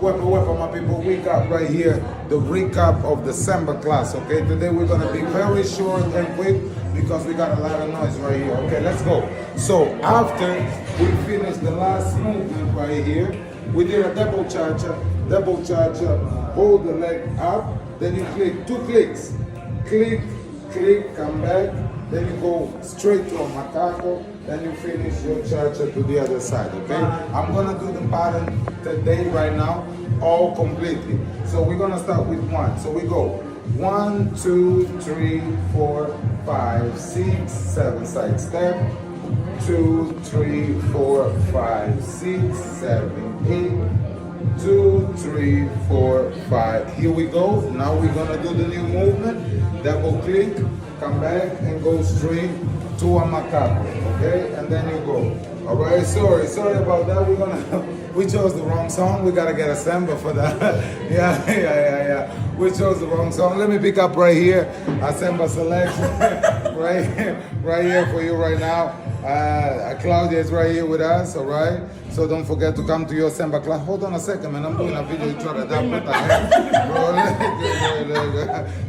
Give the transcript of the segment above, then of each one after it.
Wepa, my people, we got right here the recap of December class, okay? Today we're gonna be very short and quick because we got a lot of noise right here. Okay, let's go. So after we finish the last movement right here, we did a double cha-cha, hold the leg up, then you click 2 clicks. Click, come back, then you go straight to a macaco, then you finish your cha-cha to the other side, okay? I'm gonna do the pattern today, right now, all completely. So we're gonna start with 1. So we go 1, 2, 3, 4, 5, 6, 7, side step, 2, 3, 4, 5, 6, 7, 8, 2, 3, 4, 5. Here we go. Now we're gonna do the new movement. Double click, come back and go straight to a macaco, okay? And then you go. All right, sorry about that. We chose the wrong song. We gotta get a samba for that. yeah. We chose the wrong song. Let me pick up right here a samba selection right here for you right now. Claudia is right here with us, all right? So don't forget to come to your samba class. Hold on a second, man. I'm doing a video. You try to put that.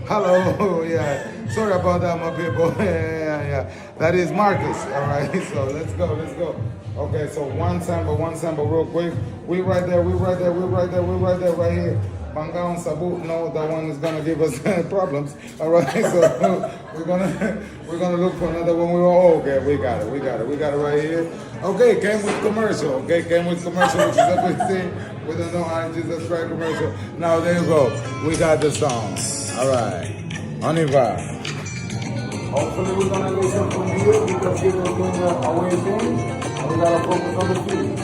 Hello, yeah. Sorry about that, my people. Yeah. That is Marcus, all right? So let's go. Okay, so one samba real quick. We right there, right here. Bangaon Sabu, no, that one is gonna give us problems. All right, so we're gonna look for another one. Okay, we got it right here. Okay, came with commercial, which is everything with the No I Jesus Christ commercial. Now there you go, we got the song. All right, on y va. Hopefully we're gonna listen from here because he was doing the away thing, and we gotta focus on the feet.